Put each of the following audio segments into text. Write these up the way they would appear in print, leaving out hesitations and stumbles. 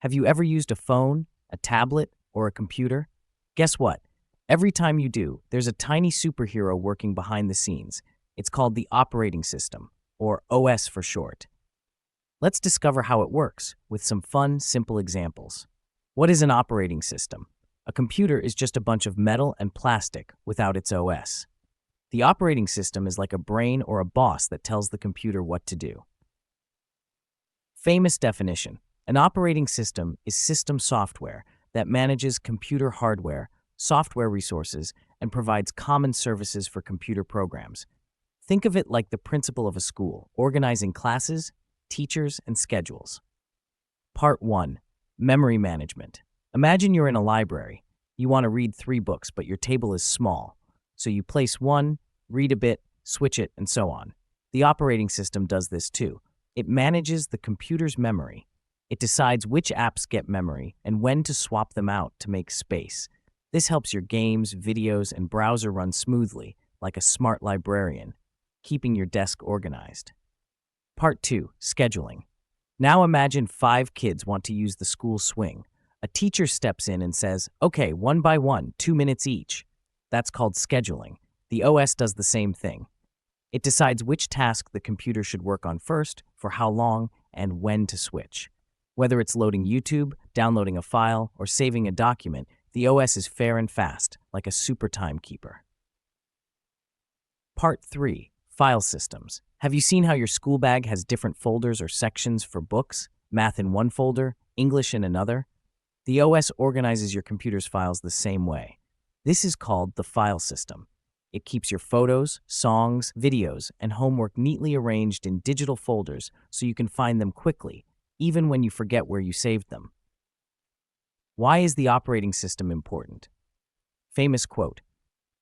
Have you ever used a phone, a tablet, or a computer? Guess what? Every time you do, there's a tiny superhero working behind the scenes. It's called the operating system, or OS for short. Let's discover how it works with some fun, simple examples. What is an operating system? A computer is just a bunch of metal and plastic without its OS. The operating system is like a brain or a boss that tells the computer what to do. Famous definition: an operating system is system software that manages computer hardware, software resources, and provides common services for computer programs. Think of it like the principal of a school, organizing classes, teachers, and schedules. Part 1. Memory management. Imagine you're in a library. You want to read 3 books, but your table is small. So you place one, read a bit, switch it, and so on. The operating system does this too. It manages the computer's memory. It decides which apps get memory and when to swap them out to make space. This helps your games, videos, and browser run smoothly, like a smart librarian, keeping your desk organized. Part 2. Scheduling. Now imagine 5 kids want to use the school swing. A teacher steps in and says, "Okay, one by one, 2 minutes each." That's called scheduling. The OS does the same thing. It decides which task the computer should work on first, for how long, and when to switch. Whether it's loading YouTube, downloading a file, or saving a document, the OS is fair and fast, like a super timekeeper. Part 3. File systems. Have you seen how your school bag has different folders or sections for books? Math in one folder, English in another? The OS organizes your computer's files the same way. This is called the file system. It keeps your photos, songs, videos, and homework neatly arranged in digital folders so you can find them quickly, even when you forget where you saved them. Why is the operating system important? Famous quote: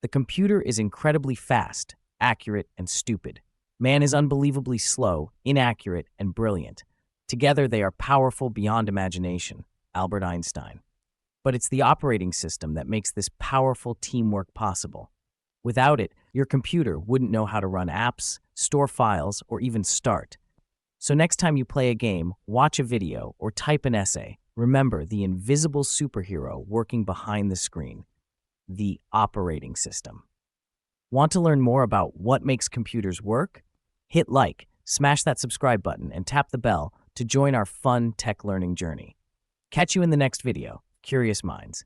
"The computer is incredibly fast, accurate, and stupid. Man is unbelievably slow, inaccurate, and brilliant. Together they are powerful beyond imagination." Albert Einstein. But it's the operating system that makes this powerful teamwork possible. Without it, your computer wouldn't know how to run apps, store files, or even start. So next time you play a game, watch a video, or type an essay, remember the invisible superhero working behind the screen: the operating system. Want to learn more about what makes computers work? Hit like, smash that subscribe button, and tap the bell to join our fun tech learning journey. Catch you in the next video, Curious Minds.